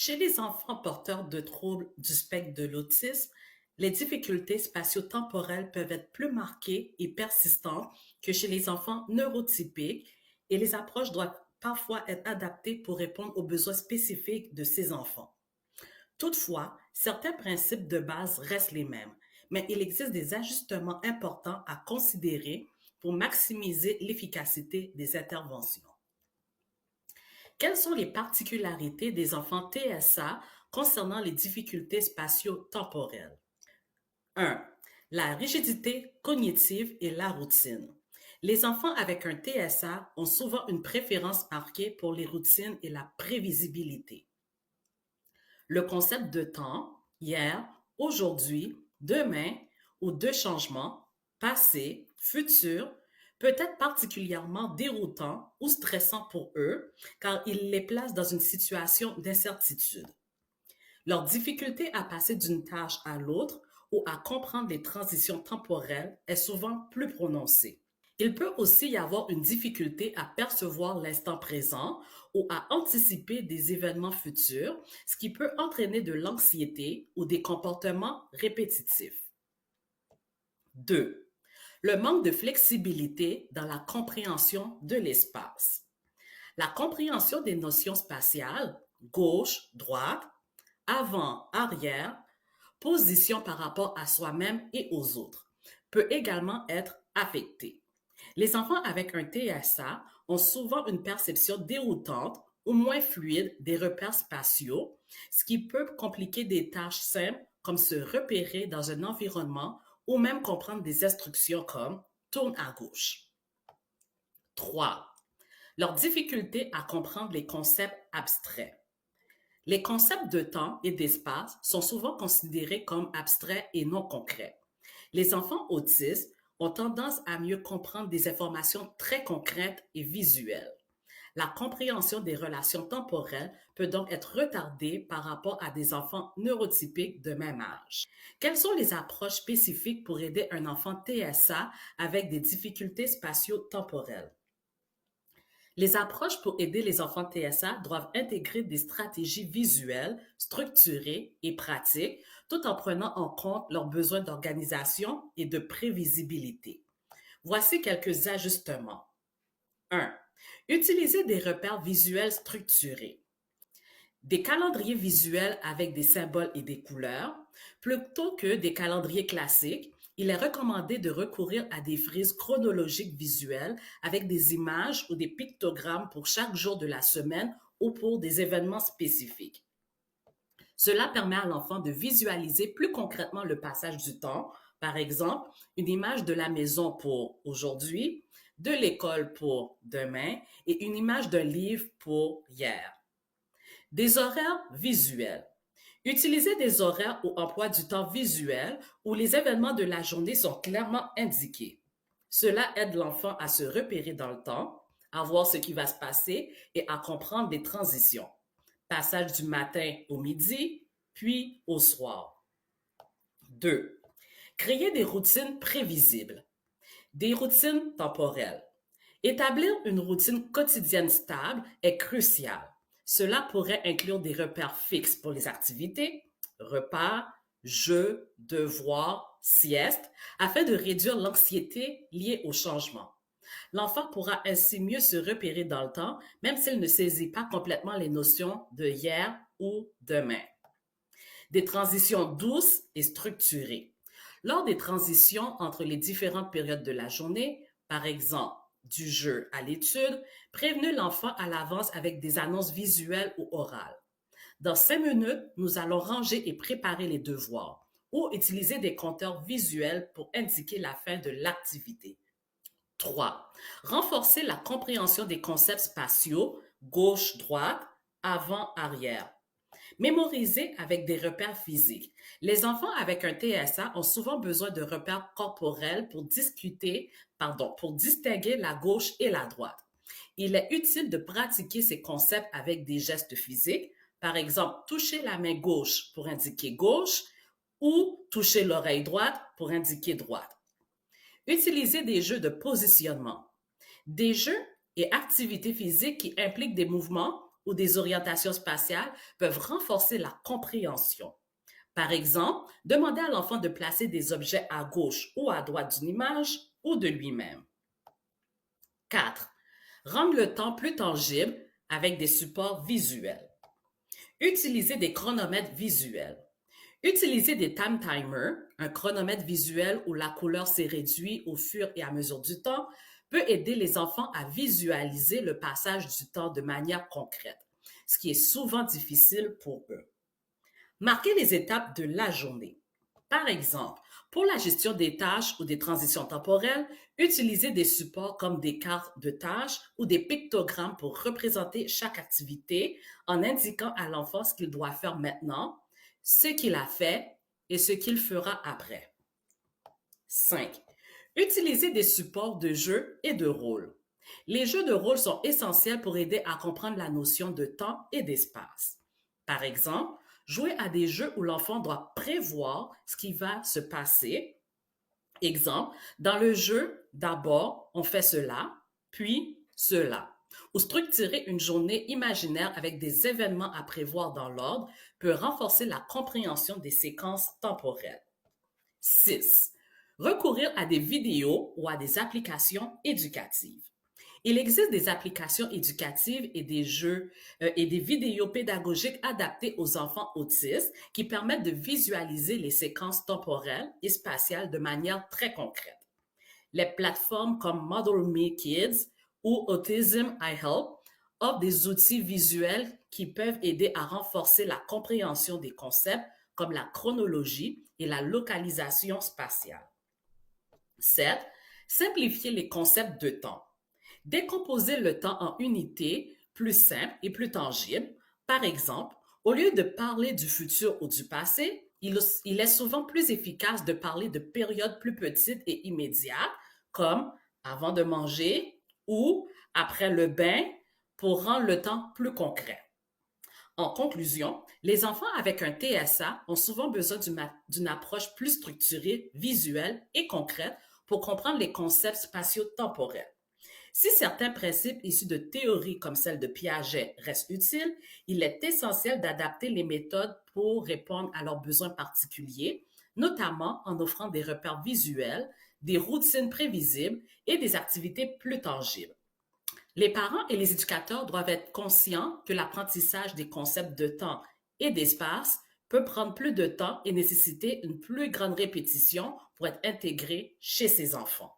Chez les enfants porteurs de troubles du spectre de l'autisme, les difficultés spatio-temporelles peuvent être plus marquées et persistantes que chez les enfants neurotypiques et les approches doivent parfois être adaptées pour répondre aux besoins spécifiques de ces enfants. Toutefois, certains principes de base restent les mêmes, mais il existe des ajustements importants à considérer pour maximiser l'efficacité des interventions. Quelles sont les particularités des enfants TSA concernant les difficultés spatio-temporelles? 1. La rigidité cognitive et la routine. Les enfants avec un TSA ont souvent une préférence marquée pour les routines et la prévisibilité. Le concept de temps, hier, aujourd'hui, demain ou de changement, passé, futur, peut être particulièrement déroutant ou stressant pour eux car il les place dans une situation d'incertitude. Leur difficulté à passer d'une tâche à l'autre ou à comprendre les transitions temporelles est souvent plus prononcée. Il peut aussi y avoir une difficulté à percevoir l'instant présent ou à anticiper des événements futurs, ce qui peut entraîner de l'anxiété ou des comportements répétitifs. 2. Le manque de flexibilité dans la compréhension de l'espace. La compréhension des notions spatiales, gauche, droite, avant, arrière, position par rapport à soi-même et aux autres, peut également être affectée. Les enfants avec un TSA ont souvent une perception déroutante ou moins fluide des repères spatiaux, ce qui peut compliquer des tâches simples comme se repérer dans un environnement ou même comprendre des instructions comme tourne à gauche. 3. Leur difficulté à comprendre les concepts abstraits. Les concepts de temps et d'espace sont souvent considérés comme abstraits et non concrets. Les enfants autistes ont tendance à mieux comprendre des informations très concrètes et visuelles. La compréhension des relations temporelles peut donc être retardée par rapport à des enfants neurotypiques de même âge. Quelles sont les approches spécifiques pour aider un enfant TSA avec des difficultés spatio-temporelles? Les approches pour aider les enfants TSA doivent intégrer des stratégies visuelles, structurées et pratiques, tout en prenant en compte leurs besoins d'organisation et de prévisibilité. Voici quelques ajustements. 1. Utiliser des repères visuels structurés. Des calendriers visuels avec des symboles et des couleurs, plutôt que des calendriers classiques. Il est recommandé de recourir à des frises chronologiques visuelles avec des images ou des pictogrammes pour chaque jour de la semaine ou pour des événements spécifiques. Cela permet à l'enfant de visualiser plus concrètement le passage du temps, par exemple, une image de la maison pour aujourd'hui, de l'école pour demain et une image d'un livre pour hier. Des horaires visuels. Utilisez des horaires ou emploi du temps visuel où les événements de la journée sont clairement indiqués. Cela aide l'enfant à se repérer dans le temps, à voir ce qui va se passer et à comprendre les transitions. Passage du matin au midi, puis au soir. 2. Créer des routines prévisibles. Des routines temporelles. Établir une routine quotidienne stable est crucial. Cela pourrait inclure des repères fixes pour les activités, repas, jeux, devoirs, siestes, afin de réduire l'anxiété liée au changement. L'enfant pourra ainsi mieux se repérer dans le temps, même s'il ne saisit pas complètement les notions de hier ou demain. Des transitions douces et structurées. Lors des transitions entre les différentes périodes de la journée, par exemple du jeu à l'étude, prévenez l'enfant à l'avance avec des annonces visuelles ou orales. Dans 5 minutes, nous allons ranger et préparer les devoirs ou utiliser des compteurs visuels pour indiquer la fin de l'activité. 3. Renforcer la compréhension des concepts spatiaux, gauche-droite, avant-arrière. Mémoriser avec des repères physiques. Les enfants avec un TSA ont souvent besoin de repères corporels pour distinguer la gauche et la droite. Il est utile de pratiquer ces concepts avec des gestes physiques, par exemple toucher la main gauche pour indiquer gauche ou toucher l'oreille droite pour indiquer droite. Utiliser des jeux de positionnement. Des jeux et activités physiques qui impliquent des mouvements ou des orientations spatiales peuvent renforcer la compréhension. Par exemple, demander à l'enfant de placer des objets à gauche ou à droite d'une image ou de lui-même. 4. Rendre le temps plus tangible avec des supports visuels. Utiliser des chronomètres visuels. Utiliser des time timers, un chronomètre visuel où la couleur s'est réduite au fur et à mesure du temps, peut aider les enfants à visualiser le passage du temps de manière concrète, ce qui est souvent difficile pour eux. Marquer les étapes de la journée. Par exemple, pour la gestion des tâches ou des transitions temporelles, utilisez des supports comme des cartes de tâches ou des pictogrammes pour représenter chaque activité en indiquant à l'enfant ce qu'il doit faire maintenant, ce qu'il a fait et ce qu'il fera après. 5. Utilisez des supports de jeu et de rôle. Les jeux de rôle sont essentiels pour aider à comprendre la notion de temps et d'espace. Par exemple, jouer à des jeux où l'enfant doit prévoir ce qui va se passer. Exemple, dans le jeu, d'abord, on fait cela, puis cela. Ou structurer une journée imaginaire avec des événements à prévoir dans l'ordre peut renforcer la compréhension des séquences temporelles. 6. Recourir à des vidéos ou à des applications éducatives. Il existe des applications éducatives et des jeux et des vidéos pédagogiques adaptés aux enfants autistes qui permettent de visualiser les séquences temporelles et spatiales de manière très concrète. Les plateformes comme Model Me Kids ou Autism I Help offrent des outils visuels qui peuvent aider à renforcer la compréhension des concepts comme la chronologie et la localisation spatiale. 7. Simplifier les concepts de temps. Décomposer le temps en unités plus simples et plus tangibles. Par exemple, au lieu de parler du futur ou du passé, il est souvent plus efficace de parler de périodes plus petites et immédiates, comme avant de manger ou après le bain, pour rendre le temps plus concret. En conclusion, les enfants avec un TSA ont souvent besoin d'une approche plus structurée, visuelle et concrète pour comprendre les concepts spatio-temporels. Si certains principes issus de théories comme celle de Piaget restent utiles, il est essentiel d'adapter les méthodes pour répondre à leurs besoins particuliers, notamment en offrant des repères visuels, des routines prévisibles et des activités plus tangibles. Les parents et les éducateurs doivent être conscients que l'apprentissage des concepts de temps et d'espace peut prendre plus de temps et nécessiter une plus grande répétition pour être intégré chez ces enfants.